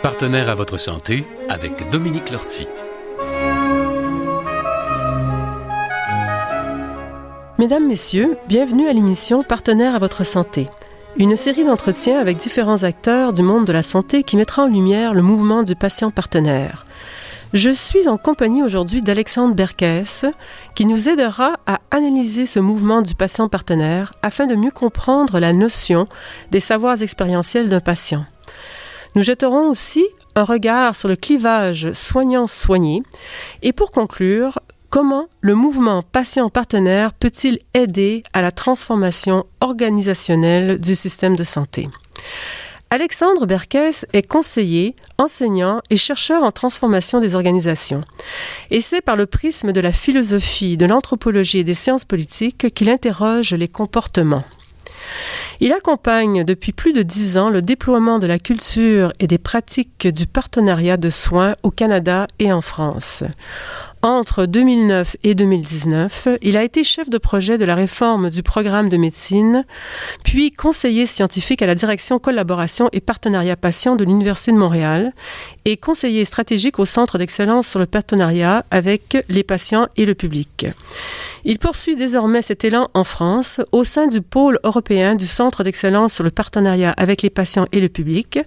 Partenaire à votre santé avec Dominique Lortie. Mesdames, Messieurs, bienvenue à l'émission Partenaire à votre santé. Une série d'entretiens avec différents acteurs du monde de la santé qui mettra en lumière le mouvement du patient partenaire. Je suis en compagnie aujourd'hui d'Alexandre Berkès, qui nous aidera à analyser ce mouvement du patient partenaire afin de mieux comprendre la notion des savoirs expérientiels d'un patient. Nous jetterons aussi un regard sur le clivage soignant-soigné et pour conclure, comment le mouvement patient-partenaire peut-il aider à la transformation organisationnelle du système de santé? Alexandre Berkès est conseiller, enseignant et chercheur en transformation des organisations. Et c'est par le prisme de la philosophie, de l'anthropologie et des sciences politiques qu'il interroge les comportements. Il accompagne depuis plus de 10 ans le déploiement de la culture et des pratiques du partenariat de soins au Canada et en France. Entre 2009 et 2019, il a été chef de projet de la réforme du programme de médecine, puis conseiller scientifique à la direction collaboration et partenariat patient de l'Université de Montréal et conseiller stratégique au Centre d'excellence sur le partenariat avec les patients et le public. Il poursuit désormais cet élan en France au sein du pôle européen du Centre d'excellence sur le partenariat avec les patients et le public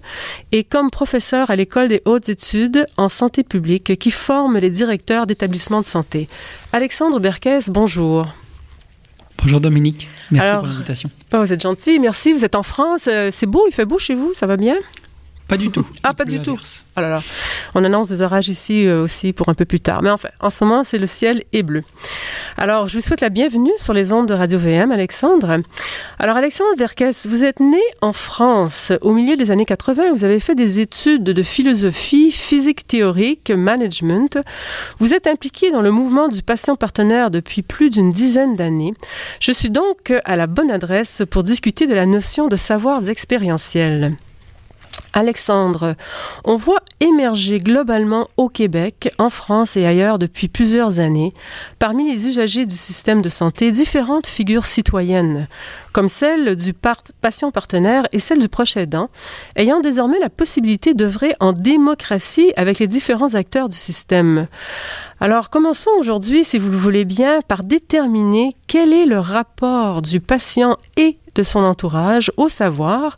et comme professeur à l'École des hautes études en santé publique qui forme les directeurs d'établissements de santé. Alexandre Berkès, bonjour. Bonjour Dominique, merci pour l'invitation. Vous êtes gentil, merci. Vous êtes en France, c'est beau, il fait beau chez vous, ça va bien? Pas du tout. Ah, pas du tout. Oh là là. On annonce des orages ici aussi pour un peu plus tard. Mais enfin, en ce moment, le ciel est bleu. Alors, je vous souhaite la bienvenue sur les ondes de Radio-VM, Alexandre. Alors, Alexandre Berkès, vous êtes né en France au milieu des années 80. Vous avez fait des études de philosophie, physique théorique, management. Vous êtes impliqué dans le mouvement du patient partenaire depuis plus d'une dizaine d'années. Je suis donc à la bonne adresse pour discuter de la notion de savoirs expérientiels. Alexandre, on voit émerger globalement au Québec, en France et ailleurs depuis plusieurs années, parmi les usagers du système de santé, différentes figures citoyennes, comme celle du patient partenaire et celle du proche aidant, ayant désormais la possibilité d'œuvrer en démocratie avec les différents acteurs du système. Alors, commençons aujourd'hui, si vous le voulez bien, par déterminer quel est le rapport du patient et de son entourage au savoir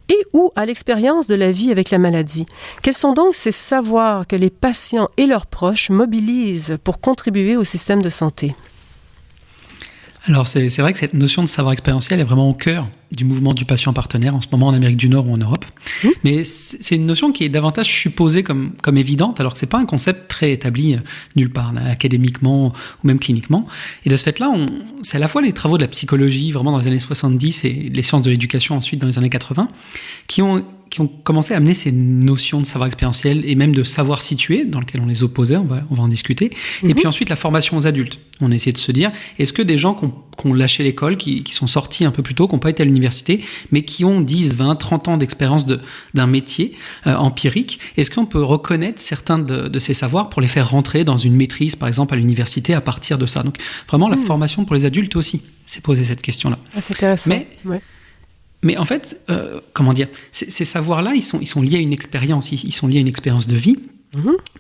et ou à l'expérience de la vie avec la maladie. Quels sont donc ces savoirs que les patients et leurs proches mobilisent pour contribuer au système de santé? Alors, c'est vrai que cette notion de savoir expérientiel est vraiment au cœur du mouvement du patient partenaire en ce moment en Amérique du Nord ou en Europe. Mais c'est une notion qui est davantage supposée comme évidente, alors que c'est pas un concept très établi nulle part, académiquement ou même cliniquement. Et de ce fait-là, c'est à la fois les travaux de la psychologie, vraiment dans les années 70, et les sciences de l'éducation ensuite dans les années 80, qui ont commencé à amener ces notions de savoir expérientiel et même de savoir situé, dans lequel on les opposait, on va en discuter. Et puis ensuite, la formation aux adultes. On a essayé de se dire, est-ce que des gens qui ont lâché l'école, qui sont sortis un peu plus tôt, qui n'ont pas été à l'université, mais qui ont 10, 20, 30 ans d'expérience d'un métier empirique, est-ce qu'on peut reconnaître certains de ces savoirs pour les faire rentrer dans une maîtrise, par exemple, à l'université à partir de ça? Donc, vraiment, la formation pour les adultes aussi s'est posé cette question-là. Ah, c'est intéressant. Mais en fait, ces savoirs-là, ils sont liés à une expérience, ils sont liés à une expérience de vie.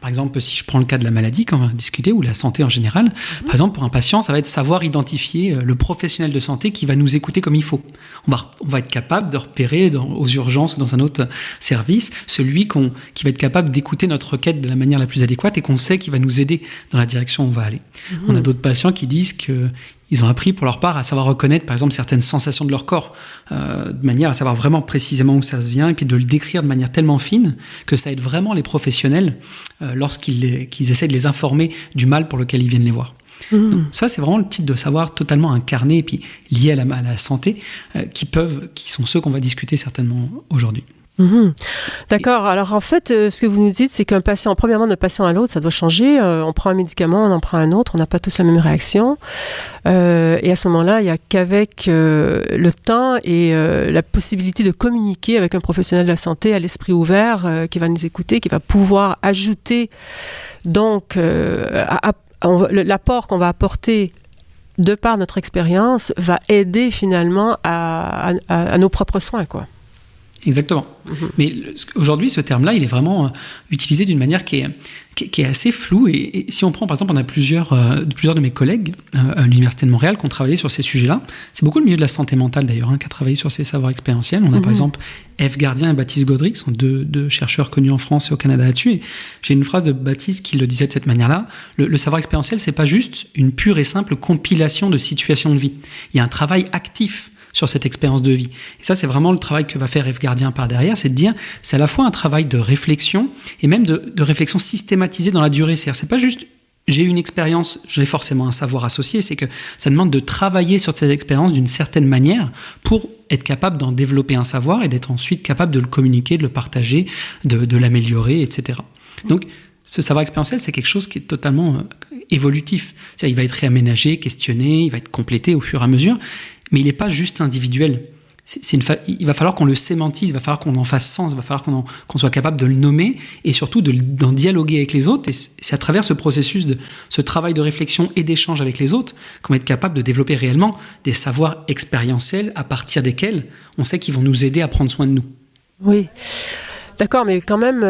Par exemple, si je prends le cas de la maladie qu'on va discuter, ou la santé en général, par exemple, pour un patient, ça va être savoir identifier le professionnel de santé qui va nous écouter comme il faut. On va être capable de repérer aux urgences ou dans un autre service celui qui va être capable d'écouter notre requête de la manière la plus adéquate et qu'on sait qu'il va nous aider dans la direction où on va aller. On a d'autres patients qui disent qu'ils ont appris pour leur part à savoir reconnaître, par exemple, certaines sensations de leur corps, de manière à savoir vraiment précisément où ça se vient, et puis de le décrire de manière tellement fine que ça aide vraiment les professionnels lorsqu'ils essaient de les informer du mal pour lequel ils viennent les voir. Donc, ça, c'est vraiment le type de savoir totalement incarné et puis lié à la santé qui sont ceux qu'on va discuter certainement aujourd'hui. D'accord. Alors, en fait, ce que vous nous dites, c'est qu'un patient, premièrement, d'un patient à l'autre, ça doit changer. On prend un médicament, on en prend un autre, on n'a pas tous la même réaction. Et à ce moment-là, il n'y a qu'avec le temps et la possibilité de communiquer avec un professionnel de la santé à l'esprit ouvert qui va nous écouter, qui va pouvoir ajouter donc l'apport qu'on va apporter de par notre expérience, va aider finalement à nos propres soins, quoi. Exactement. Mais aujourd'hui, ce terme-là, il est vraiment utilisé d'une manière qui est assez floue. Et si on prend, par exemple, on a plusieurs de mes collègues à l'Université de Montréal qui ont travaillé sur ces sujets-là. C'est beaucoup le milieu de la santé mentale, d'ailleurs, qui a travaillé sur ces savoirs expérientiels. On a, par exemple, Eve Gardien et Baptiste Gaudry, qui sont deux chercheurs connus en France et au Canada là-dessus. Et j'ai une phrase de Baptiste qui le disait de cette manière-là. Le savoir expérientiel, c'est pas juste une pure et simple compilation de situations de vie. Il y a un travail actif sur cette expérience de vie. Et ça, c'est vraiment le travail que va faire Eve Gardien par derrière, c'est de dire, c'est à la fois un travail de réflexion et même de réflexion systématisée dans la durée. C'est pas juste, j'ai une expérience, j'ai forcément un savoir associé, c'est que ça demande de travailler sur cette expérience d'une certaine manière pour être capable d'en développer un savoir et d'être ensuite capable de le communiquer, de le partager, de l'améliorer, etc. Donc, ce savoir expérientiel, c'est quelque chose qui est totalement évolutif. C'est-à-dire, il va être réaménagé, questionné, il va être complété au fur et à mesure, mais il n'est pas juste individuel. Il va falloir qu'on le sémantise, il va falloir qu'on en fasse sens, il va falloir qu'on soit capable de le nommer et surtout d'en dialoguer avec les autres. Et c'est à travers ce processus ce travail de réflexion et d'échange avec les autres qu'on va être capable de développer réellement des savoirs expérientiels à partir desquels on sait qu'ils vont nous aider à prendre soin de nous. Oui. D'accord, mais quand même,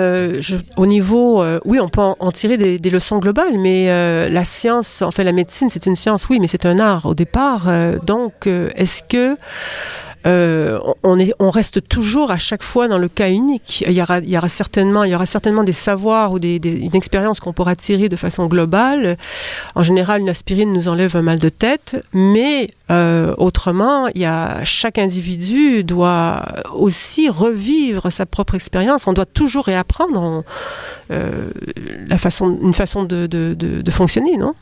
au niveau, oui, on peut en tirer des leçons globales, mais la science, enfin la médecine, c'est une science, oui, mais c'est un art au départ. Donc, est-ce que on reste toujours à chaque fois dans le cas unique? Il y aura certainement des savoirs ou une expérience qu'on pourra tirer de façon globale. En général, une aspirine nous enlève un mal de tête, mais autrement, chaque individu doit aussi revivre sa propre expérience. On doit toujours réapprendre une façon de fonctionner, non?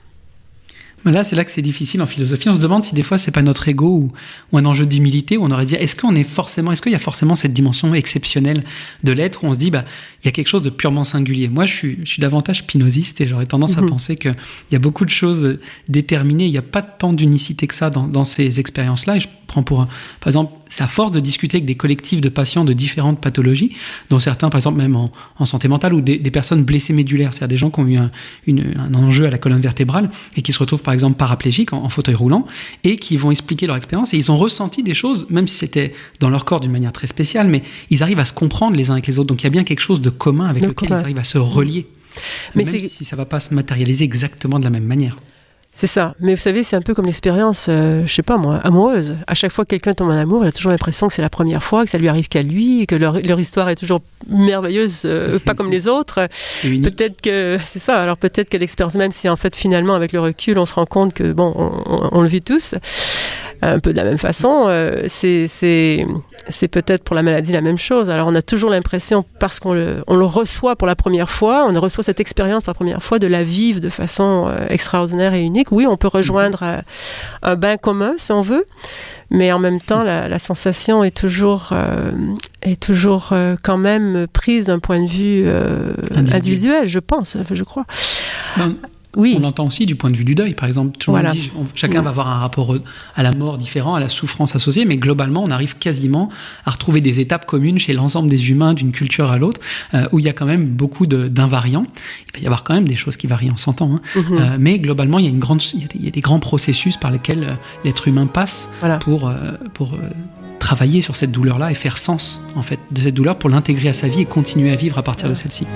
Là, c'est là que c'est difficile en philosophie. On se demande si des fois c'est pas notre ego ou un enjeu d'humilité où on aurait dit est-ce qu'il y a forcément cette dimension exceptionnelle de l'être où on se dit il y a quelque chose de purement singulier. Moi, je suis davantage spinoziste et j'aurais tendance à penser qu'il y a beaucoup de choses déterminées. Il n'y a pas tant d'unicité que ça dans ces expériences-là. Et je prends par exemple, c'est à force de discuter avec des collectifs de patients de différentes pathologies, dont certains, par exemple, même en santé mentale ou des personnes blessées médulaires, c'est-à-dire des gens qui ont eu un enjeu à la colonne vertébrale et qui se retrouvent par exemple paraplégiques en fauteuil roulant et qui vont expliquer leur expérience et ils ont ressenti des choses, même si c'était dans leur corps d'une manière très spéciale, mais ils arrivent à se comprendre les uns avec les autres. Donc il y a bien quelque chose de commun avec lequel ils arrivent à se relier, même si ça ne va pas se matérialiser exactement de la même manière. C'est ça. Mais vous savez, c'est un peu comme l'expérience, je sais pas moi, amoureuse. À chaque fois que quelqu'un tombe en amour, il a toujours l'impression que c'est la première fois, que ça lui arrive qu'à lui, que leur histoire est toujours merveilleuse, pas comme les autres. Peut-être que, c'est ça. Alors peut-être que l'expérience, même si en fait finalement avec le recul, on se rend compte que bon, on le vit tous un peu de la même façon. C'est peut-être pour la maladie la même chose. Alors on a toujours l'impression, parce qu'on le reçoit pour la première fois, on reçoit cette expérience pour la première fois, de la vivre de façon extraordinaire et unique. Oui, on peut rejoindre un bain commun si on veut, mais en même temps la sensation est toujours quand même prise d'un point de vue individuel, je pense, je crois. Oui. On l'entend aussi du point de vue du deuil, par exemple. Chacun va avoir un rapport à la mort différent, à la souffrance associée, mais globalement, on arrive quasiment à retrouver des étapes communes chez l'ensemble des humains d'une culture à l'autre, où il y a quand même beaucoup d'invariants. Il va y avoir quand même des choses qui varient, on s'entend, mais globalement, il y a des grands processus par lesquels l'être humain passe pour travailler sur cette douleur-là et faire sens en fait de cette douleur pour l'intégrer à sa vie et continuer à vivre à partir de celle-ci.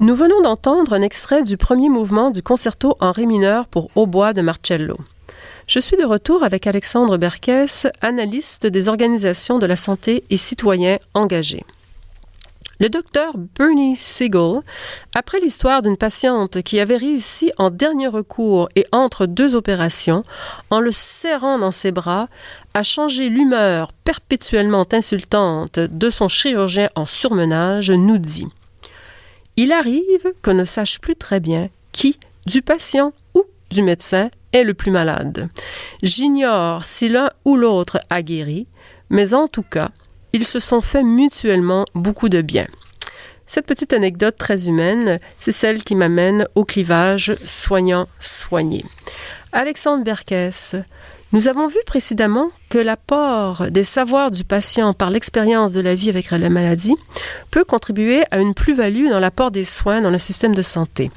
Nous venons d'entendre un extrait du premier mouvement du concerto en ré mineur pour hautbois de Marcello. Je suis de retour avec Alexandre Berkès, analyste des organisations de la santé et citoyen engagé. Le docteur Bernie Siegel, après l'histoire d'une patiente qui avait réussi en dernier recours et entre 2 opérations, en le serrant dans ses bras, à changer l'humeur perpétuellement insultante de son chirurgien en surmenage, nous dit « Il arrive qu'on ne sache plus très bien qui, du patient ou du médecin, est le plus malade. J'ignore si l'un ou l'autre a guéri, mais en tout cas, ils se sont fait mutuellement beaucoup de bien. » Cette petite anecdote très humaine, c'est celle qui m'amène au clivage soignant-soigné. Alexandre Berkès, nous avons vu précédemment que l'apport des savoirs du patient par l'expérience de la vie avec la maladie peut contribuer à une plus-value dans l'apport des soins dans le système de santé.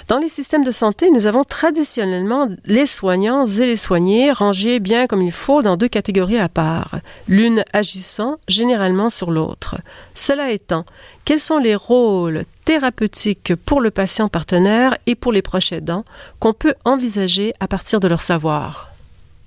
Dans les systèmes de santé, nous avons traditionnellement les soignants et les soignés rangés bien comme il faut dans 2 catégories à part, l'une agissant généralement sur l'autre. Cela étant, quels sont les rôles thérapeutiques pour le patient partenaire et pour les proches aidants qu'on peut envisager à partir de leur savoir?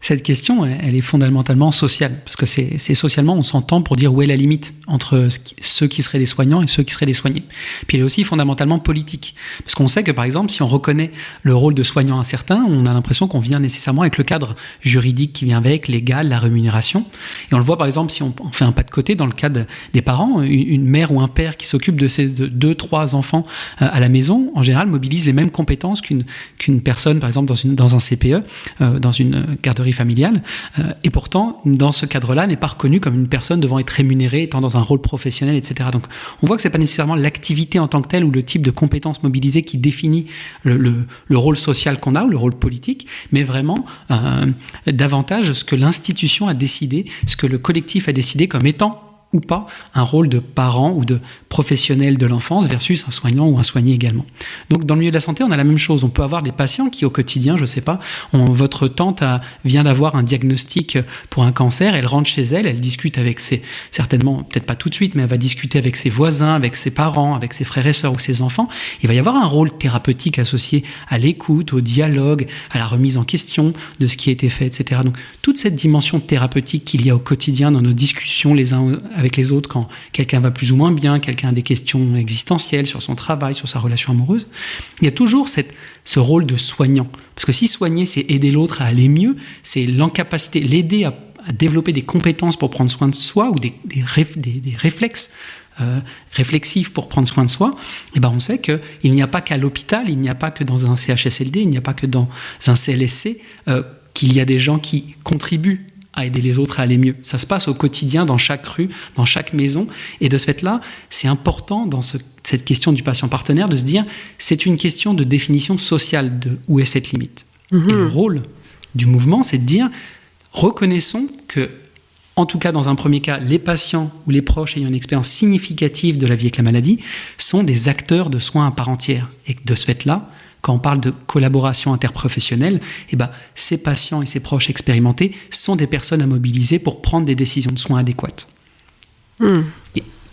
Cette question, elle est fondamentalement sociale, parce que c'est socialement, on s'entend pour dire où est la limite entre ceux qui seraient des soignants et ceux qui seraient des soignés. Puis elle est aussi fondamentalement politique, parce qu'on sait que par exemple, si on reconnaît le rôle de soignant à certains, on a l'impression qu'on vient nécessairement avec le cadre juridique qui vient avec, légal, la rémunération. Et on le voit par exemple, si on fait un pas de côté dans le cas des parents, une mère ou un père qui s'occupe de 2-3 enfants à la maison, en général mobilise les mêmes compétences qu'une personne, par exemple dans un CPE, dans une garderie familiale, et pourtant dans ce cadre-là n'est pas reconnu comme une personne devant être rémunérée, étant dans un rôle professionnel, etc. Donc on voit que c'est pas nécessairement l'activité en tant que telle ou le type de compétences mobilisées qui définit le rôle social qu'on a ou le rôle politique, mais vraiment davantage ce que l'institution a décidé, ce que le collectif a décidé comme étant ou pas un rôle de parent ou de professionnel de l'enfance versus un soignant ou un soigné également. Donc dans le milieu de la santé, on a la même chose. On peut avoir des patients qui au quotidien, je sais pas, votre tante vient d'avoir un diagnostic pour un cancer, elle rentre chez elle, elle discute avec certainement, peut-être pas tout de suite, mais elle va discuter avec ses voisins, avec ses parents, avec ses frères et sœurs ou ses enfants. Il va y avoir un rôle thérapeutique associé à l'écoute, au dialogue, à la remise en question de ce qui a été fait, etc. Donc toute cette dimension thérapeutique qu'il y a au quotidien dans nos discussions les uns avec les autres, quand quelqu'un va plus ou moins bien, quelqu'un a des questions existentielles sur son travail, sur sa relation amoureuse, il y a toujours ce rôle de soignant. Parce que si soigner, c'est aider l'autre à aller mieux, c'est l'incapacité, l'aider à développer des compétences pour prendre soin de soi ou des réflexes réflexifs pour prendre soin de soi, et ben on sait qu'il n'y a pas qu'à l'hôpital, il n'y a pas que dans un CHSLD, il n'y a pas que dans un CLSC qu'il y a des gens qui contribuent à aider les autres à aller mieux. Ça se passe au quotidien, dans chaque rue, dans chaque maison. Et de ce fait-là, c'est important dans cette question du patient partenaire de se dire, c'est une question de définition sociale de où est cette limite. Et le rôle du mouvement, c'est de dire, reconnaissons que, en tout cas dans un premier cas, les patients ou les proches ayant une expérience significative de la vie avec la maladie sont des acteurs de soins à part entière. Et de ce fait-là, quand on parle de collaboration interprofessionnelle, eh ben, ces patients et ces proches expérimentés sont des personnes à mobiliser pour prendre des décisions de soins adéquates.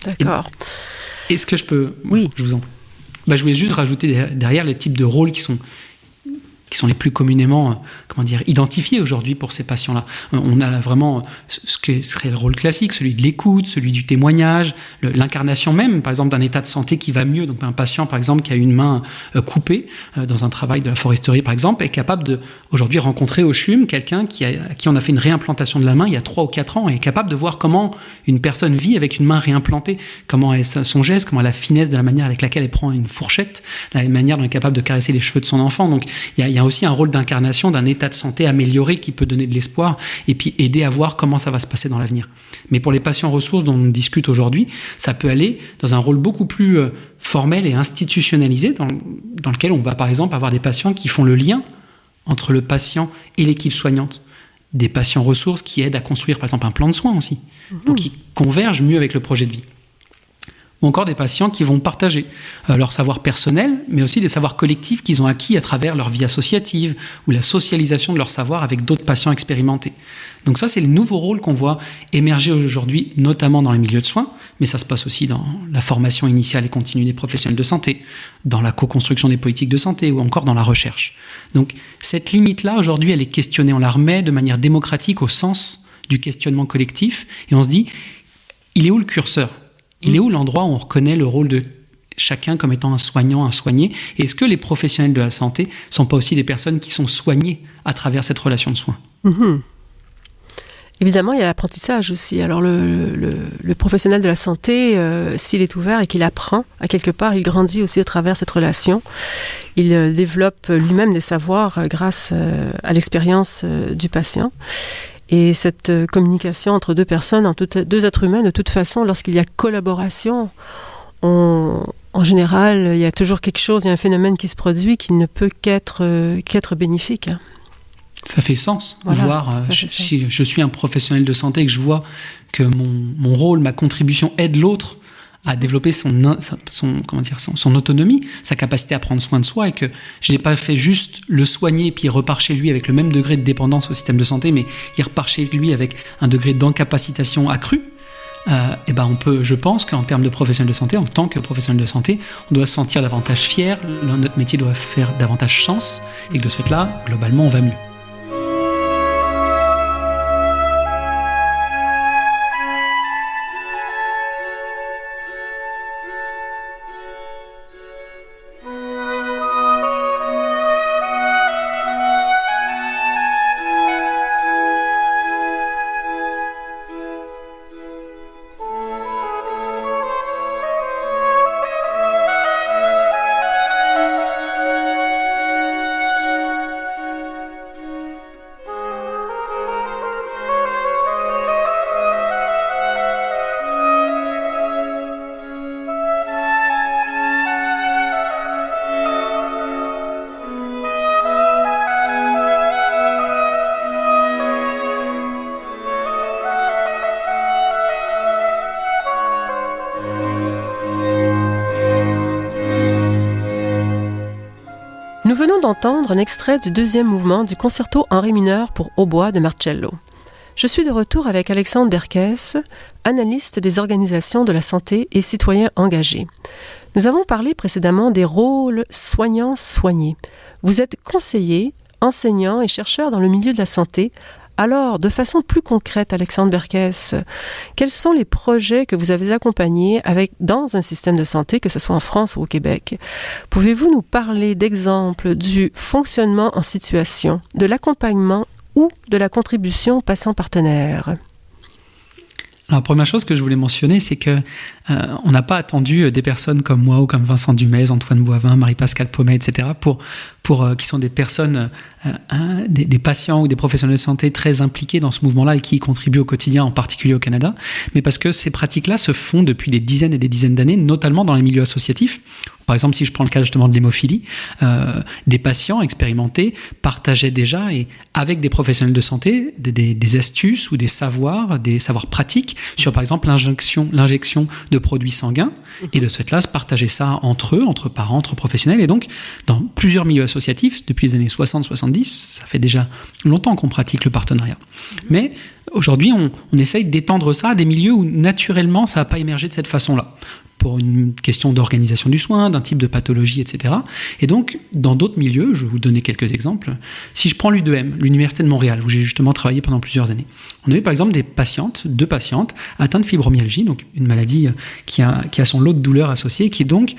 D'accord. Est-ce que je peux... Oui. Je vous en prie. Je voulais juste rajouter derrière les types de rôles qui sont les plus communément identifiés aujourd'hui pour ces patients-là. On a vraiment ce que serait le rôle classique, celui de l'écoute, celui du témoignage, l'incarnation même, par exemple, d'un état de santé qui va mieux. Donc un patient, par exemple, qui a une main coupée dans un travail de la foresterie, par exemple, est capable de, aujourd'hui, rencontrer au CHUM quelqu'un à qui on a fait une réimplantation de la main il y a 3 ou 4 ans et est capable de voir comment une personne vit avec une main réimplantée, comment est son geste, comment la finesse de la manière avec laquelle elle prend une fourchette, la manière dont elle est capable de caresser les cheveux de son enfant. Donc il y a aussi un rôle d'incarnation d'un état de santé amélioré qui peut donner de l'espoir et puis aider à voir comment ça va se passer dans l'avenir. Mais pour les patients ressources dont on discute aujourd'hui, ça peut aller dans un rôle beaucoup plus formel et institutionnalisé dans lequel on va par exemple avoir des patients qui font le lien entre le patient et l'équipe soignante. Des patients ressources qui aident à construire par exemple un plan de soins aussi, pour qu'ils convergent mieux avec le projet de vie. Ou encore des patients qui vont partager leur savoir personnel, mais aussi des savoirs collectifs qu'ils ont acquis à travers leur vie associative ou la socialisation de leur savoir avec d'autres patients expérimentés. Donc ça, c'est le nouveau rôle qu'on voit émerger aujourd'hui, notamment dans les milieux de soins, mais ça se passe aussi dans la formation initiale et continue des professionnels de santé, dans la co-construction des politiques de santé ou encore dans la recherche. Donc cette limite-là, aujourd'hui, elle est questionnée. On la remet de manière démocratique au sens du questionnement collectif et on se dit, il est où le curseur ? Il est où l'endroit où on reconnaît le rôle de chacun comme étant un soignant, un soigné ? Et est-ce que les professionnels de la santé ne sont pas aussi des personnes qui sont soignées à travers cette relation de soins ? Évidemment, il y a l'apprentissage aussi. Alors, le professionnel de la santé, s'il est ouvert et qu'il apprend, à quelque part, il grandit aussi à travers cette relation. Il développe lui-même des savoirs grâce à l'expérience du patient. Et cette communication entre deux personnes, deux êtres humains, de toute façon, lorsqu'il y a collaboration, en général, il y a toujours quelque chose, il y a un phénomène qui se produit qui ne peut qu'être bénéfique. Ça fait sens. Si je suis un professionnel de santé et que je vois que mon rôle, ma contribution aide l'autre à développer son autonomie, sa capacité à prendre soin de soi, et que je n'ai pas fait juste le soigner et puis il repart chez lui avec le même degré de dépendance au système de santé, mais il repart chez lui avec un degré d'incapacitation accru, je pense qu'en termes de professionnel de santé, en tant que professionnel de santé, on doit se sentir davantage fier, notre métier doit faire davantage sens, et que de ce fait-là, globalement, on va mieux. Nous venons d'entendre un extrait du deuxième mouvement du concerto en ré mineur pour hautbois de Marcello. Je suis de retour avec Alexandre Berkès, analyste des organisations de la santé et citoyen engagé. Nous avons parlé précédemment des rôles soignants-soignés. Vous êtes conseiller, enseignant et chercheur dans le milieu de la santé. Alors, de façon plus concrète, Alexandre Berkès, quels sont les projets que vous avez accompagnés dans un système de santé, que ce soit en France ou au Québec? Pouvez-vous nous parler d'exemples du fonctionnement en situation, de l'accompagnement ou de la contribution patient partenaire? Alors, première chose que je voulais mentionner, c'est que on n'a pas attendu des personnes comme moi ou comme Vincent Dumez, Antoine Boivin, Marie-Pascale Pommet, etc., qui sont des personnes, des patients ou des professionnels de santé très impliqués dans ce mouvement-là et qui y contribuent au quotidien, en particulier au Canada, mais parce que ces pratiques-là se font depuis des dizaines et des dizaines d'années, notamment dans les milieux associatifs. Par exemple, si je prends le cas justement de l'hémophilie, des patients expérimentés partageaient déjà, et avec des professionnels de santé, des astuces ou des savoirs pratiques sur, par exemple, l'injection de produits sanguins, et de ce fait-là, se partager ça entre eux, entre parents, entre professionnels, et donc, dans plusieurs milieux associatifs, depuis les années 60-70, ça fait déjà longtemps qu'on pratique le partenariat. Mais aujourd'hui, on essaye d'étendre ça à des milieux où, naturellement, ça n'a pas émergé de cette façon-là, pour une question d'organisation du soin, d'un type de pathologie, etc. Et donc, dans d'autres milieux, je vais vous donner quelques exemples. Si je prends l'U2M, l'Université de Montréal, où j'ai justement travaillé pendant plusieurs années, on a eu par exemple deux patientes atteintes de fibromyalgie, donc une maladie qui a son lot de douleurs associées, qui donc,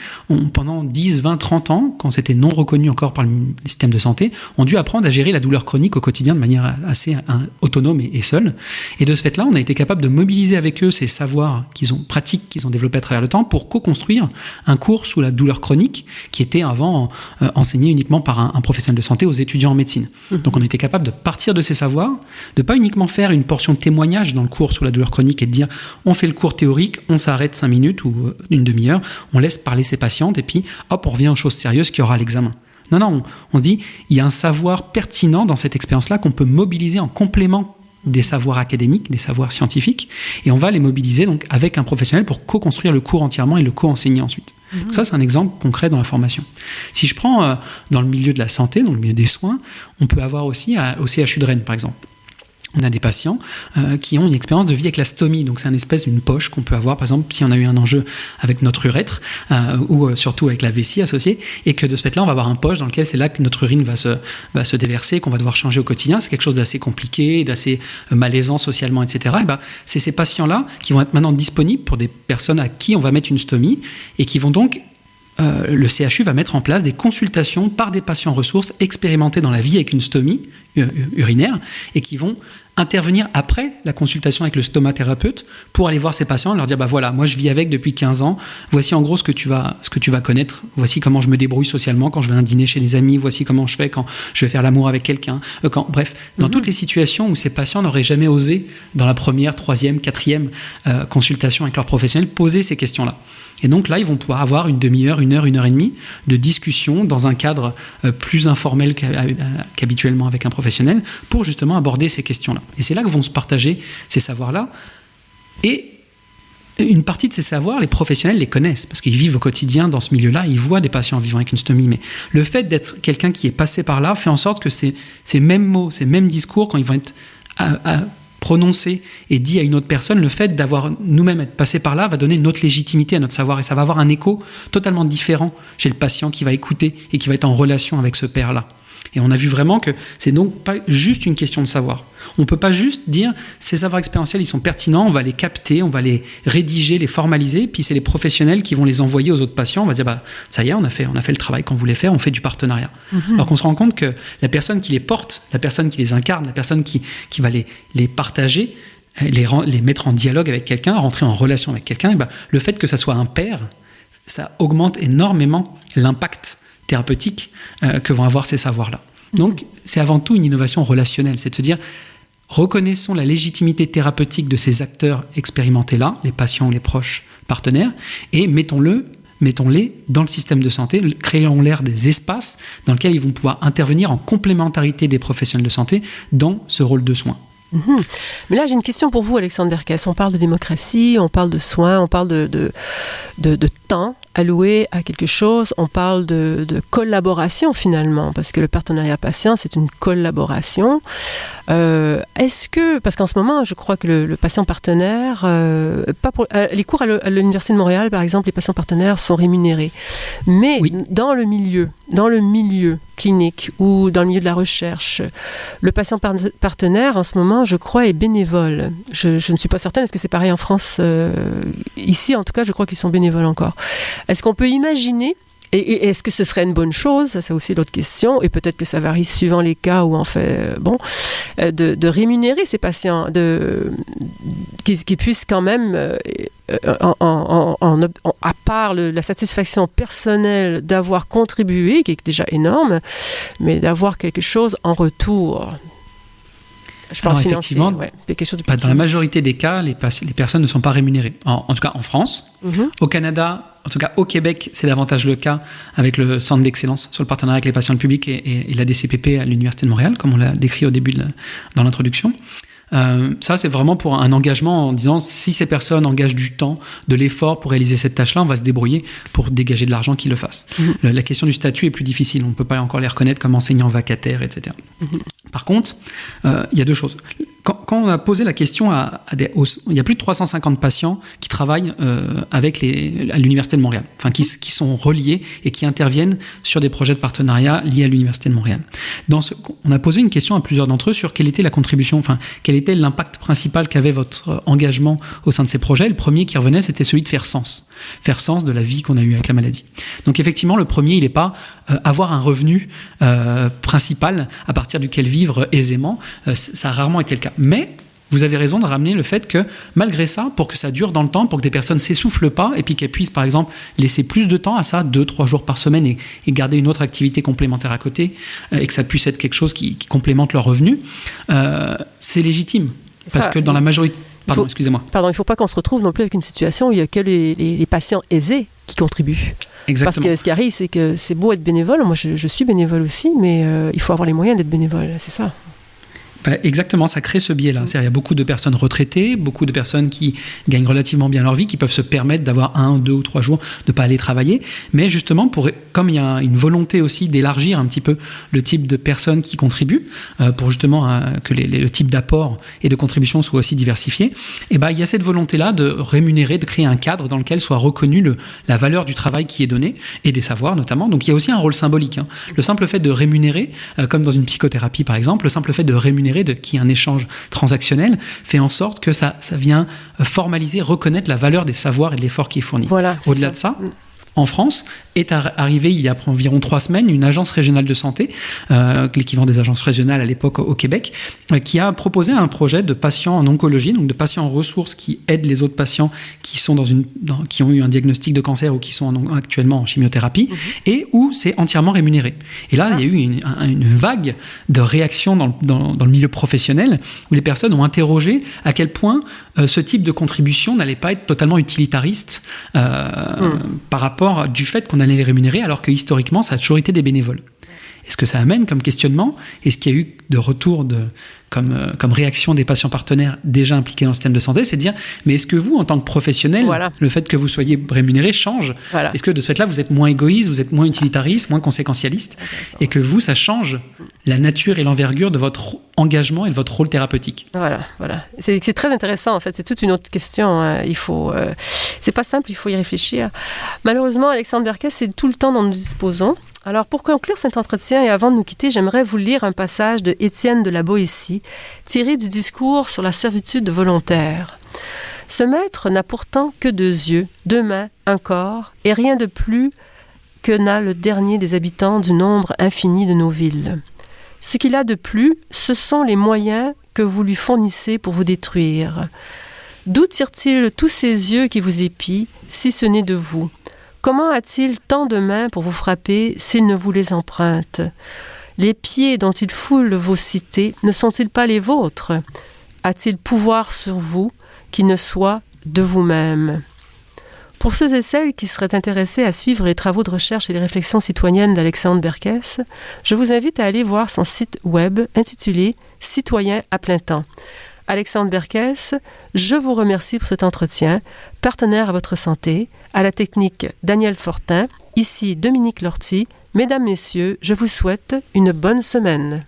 pendant 10, 20, 30 ans, quand c'était non reconnu encore par le système de santé, ont dû apprendre à gérer la douleur chronique au quotidien de manière assez autonome et seule. Et de ce fait-là, on a été capable de mobiliser avec eux ces savoirs pratiques qu'ils ont développés à travers le temps pour co-construire un cours sous la douleur chronique qui était avant enseigné uniquement par un professionnel de santé aux étudiants en médecine. Donc on a été capable de partir de ces savoirs, de pas uniquement faire une portion de témoignage dans le cours sous la douleur chronique et de dire on fait le cours théorique, on s'arrête 5 minutes ou une demi-heure, on laisse parler ses patientes et puis hop, on revient aux choses sérieuses qu'il y aura à l'examen. Non, on se dit il y a un savoir pertinent dans cette expérience-là qu'on peut mobiliser en complément des savoirs académiques, des savoirs scientifiques, et on va les mobiliser donc avec un professionnel pour co-construire le cours entièrement et le co-enseigner ensuite. Donc ça, c'est un exemple concret dans la formation. Si je prends dans le milieu de la santé, dans le milieu des soins, on peut avoir aussi au CHU de Rennes, par exemple, On a des patients qui ont une expérience de vie avec la stomie. Donc, c'est une poche qu'on peut avoir, par exemple, si on a eu un enjeu avec notre urètre ou surtout avec la vessie associée, et que de ce fait-là, on va avoir un poche dans lequel c'est là que notre urine va se déverser, qu'on va devoir changer au quotidien. C'est quelque chose d'assez compliqué, d'assez malaisant socialement, etc. Et c'est ces patients-là qui vont être maintenant disponibles pour des personnes à qui on va mettre une stomie et qui vont donc le CHU va mettre en place des consultations par des patients ressources expérimentés dans la vie avec une stomie urinaire et qui vont intervenir après la consultation avec le stomathérapeute pour aller voir ces patients et leur dire voilà, moi je vis avec depuis 15 ans, voici en gros ce que tu vas connaître, voici comment je me débrouille socialement quand je vais à un dîner chez les amis, voici comment je fais quand je vais faire l'amour avec quelqu'un, bref, dans toutes les situations où ces patients n'auraient jamais osé dans la première, troisième, quatrième consultation avec leur professionnel poser ces questions-là. Et donc là, ils vont pouvoir avoir une demi-heure, une heure et demie de discussion dans un cadre plus informel qu'habituellement avec un professionnel pour justement aborder ces questions-là. Et c'est là que vont se partager ces savoirs-là. Et une partie de ces savoirs, les professionnels les connaissent parce qu'ils vivent au quotidien dans ce milieu-là, ils voient des patients vivant avec une stomie. Mais le fait d'être quelqu'un qui est passé par là fait en sorte que ces mêmes mots, ces mêmes discours, quand ils vont être prononcé et dit à une autre personne, le fait d'avoir nous-mêmes être passé par là va donner une autre légitimité à notre savoir et ça va avoir un écho totalement différent chez le patient qui va écouter et qui va être en relation avec ce père-là. Et on a vu vraiment que c'est donc pas juste une question de savoir. On ne peut pas juste dire ces savoirs expérientiels, ils sont pertinents, on va les capter, on va les rédiger, les formaliser, puis c'est les professionnels qui vont les envoyer aux autres patients. On va dire ça y est, on a fait le travail qu'on voulait faire, on fait du partenariat. Alors qu'on se rend compte que la personne qui les porte, la personne qui les incarne, la personne qui va les partager, les mettre en dialogue avec quelqu'un, rentrer en relation avec quelqu'un, le fait que ça soit un père, ça augmente énormément l'impact thérapeutique que vont avoir ces savoirs-là. Donc, c'est avant tout une innovation relationnelle, c'est de se dire, reconnaissons la légitimité thérapeutique de ces acteurs expérimentés-là, les patients, les proches, partenaires, et mettons-les dans le système de santé, créons-leur des espaces dans lesquels ils vont pouvoir intervenir en complémentarité des professionnels de santé dans ce rôle de soins. Mais là, j'ai une question pour vous, Alexandre Verkès. On parle de démocratie, on parle de soins, on parle de temps alloué à quelque chose, on parle de collaboration finalement, parce que le partenariat patient, c'est une collaboration. Est-ce que, parce qu'en ce moment, je crois que le patient partenaire, les cours à l'Université de Montréal, par exemple, les patients partenaires sont rémunérés. Mais oui, dans le milieu clinique ou dans le milieu de la recherche, le patient partenaire, en ce moment, je crois, est bénévole. Je ne suis pas certaine, est-ce que c'est pareil en France? Ici, en tout cas, je crois qu'ils sont bénévoles encore. Est-ce qu'on peut imaginer, et est-ce que ce serait une bonne chose, ça c'est aussi l'autre question, et peut-être que ça varie suivant les cas où on fait, de rémunérer ces patients, qu'ils puissent quand même, à part la satisfaction personnelle d'avoir contribué, qui est déjà énorme, mais d'avoir quelque chose en retour. Je pense effectivement, quelque chose de dans la majorité des cas, les personnes ne sont pas rémunérées. En tout cas, en France. Au Canada, en tout cas au Québec, c'est davantage le cas avec le Centre d'excellence sur le partenariat avec les patients publics et la DCPP à l'Université de Montréal, comme on l'a décrit au début dans l'introduction. Ça, c'est vraiment pour un engagement en disant si ces personnes engagent du temps, de l'effort pour réaliser cette tâche-là, on va se débrouiller pour dégager de l'argent qu'ils le fassent. La question du statut est plus difficile. On ne peut pas encore les reconnaître comme enseignants vacataires, etc. Par contre, il y a deux choses. Quand on a posé la question il y a plus de 350 patients qui travaillent à l'Université de Montréal, enfin qui sont reliés et qui interviennent sur des projets de partenariat liés à l'Université de Montréal. On a posé une question à plusieurs d'entre eux sur quelle était la contribution, enfin quel était l'impact principal qu'avait votre engagement au sein de ces projets. Le premier qui revenait, c'était celui de faire sens de la vie qu'on a eue avec la maladie. Donc effectivement, le premier, il n'est pas avoir un revenu principal à partir duquel vivre aisément. Ça a rarement été le cas. Mais vous avez raison de ramener le fait que malgré ça, pour que ça dure dans le temps, pour que des personnes ne s'essoufflent pas et puis qu'elles puissent par exemple laisser plus de temps à ça, 2-3 jours par semaine et garder une autre activité complémentaire à côté et que ça puisse être quelque chose qui complémente leur revenu, c'est légitime. Parce que dans la majorité... Pardon, excusez-moi. Pardon, il ne faut pas qu'on se retrouve non plus avec une situation où il n'y a que les patients aisés qui contribuent. Exactement. Parce que ce qui arrive, c'est que c'est beau être bénévole. Moi, je suis bénévole aussi, mais il faut avoir les moyens d'être bénévole, c'est ça. Exactement, ça crée ce biais-là. C'est-à-dire, il y a beaucoup de personnes retraitées, beaucoup de personnes qui gagnent relativement bien leur vie, qui peuvent se permettre d'avoir 1, 2 ou 3 jours de ne pas aller travailler. Mais justement, comme il y a une volonté aussi d'élargir un petit peu le type de personnes qui contribuent, pour justement que le type d'apport et de contribution soit aussi diversifié, et il y a cette volonté-là de rémunérer, de créer un cadre dans lequel soit reconnue la valeur du travail qui est donné, et des savoirs notamment. Donc il y a aussi un rôle symbolique. Le simple fait de rémunérer, comme dans une psychothérapie par exemple, le simple fait de rémunérer, qui est un échange transactionnel, fait en sorte que ça vient formaliser, reconnaître la valeur des savoirs et de l'effort qui est fourni. Voilà, Au-delà de ça, en France, est arrivée il y a environ 3 semaines une agence régionale de santé, l'équivalent des agences régionales à l'époque au Québec, qui a proposé un projet de patients en oncologie, donc de patients en ressources qui aident les autres patients qui sont qui ont eu un diagnostic de cancer ou qui sont actuellement en chimiothérapie, et où c'est entièrement rémunéré. Et là, il y a eu une vague de réactions dans le milieu professionnel où les personnes ont interrogé à quel point ce type de contribution n'allait pas être totalement utilitariste par rapport du fait qu'on allait les rémunérer, alors que historiquement, ça a toujours été des bénévoles. Et ce que ça amène comme questionnement, et ce qu'il y a eu de retour comme réaction des patients partenaires déjà impliqués dans le système de santé, c'est de dire, mais est-ce que vous, en tant que professionnel, le fait que vous soyez rémunéré change ? Est-ce que de ce fait-là, vous êtes moins égoïste, vous êtes moins utilitariste, moins conséquentialiste, et que vous, ça change la nature et l'envergure de votre engagement et de votre rôle thérapeutique ? Voilà. C'est très intéressant, en fait. C'est toute une autre question. C'est pas simple, il faut y réfléchir. Malheureusement, Alexandre Berquès, c'est tout le temps dont nous disposons. Alors, pour conclure cet entretien et avant de nous quitter, j'aimerais vous lire un passage de Étienne de la Boétie, tiré du discours sur la servitude volontaire. « Ce maître n'a pourtant que 2 yeux, 2 mains, un corps, et rien de plus que n'a le dernier des habitants du nombre infini de nos villes. Ce qu'il a de plus, ce sont les moyens que vous lui fournissez pour vous détruire. D'où tire-t-il tous ces yeux qui vous épient, si ce n'est de vous ? Comment a-t-il tant de mains pour vous frapper s'il ne vous les emprunte ? Les pieds dont il foule vos cités ne sont-ils pas les vôtres ? A-t-il pouvoir sur vous qui ne soit de vous-même ? » Pour ceux et celles qui seraient intéressés à suivre les travaux de recherche et les réflexions citoyennes d'Alexandre Berquès, je vous invite à aller voir son site web intitulé « Citoyen à plein temps ». Alexandre Berquès, je vous remercie pour cet entretien, partenaire à votre santé, à la technique Daniel Fortin, ici Dominique Lortie. Mesdames, Messieurs, je vous souhaite une bonne semaine.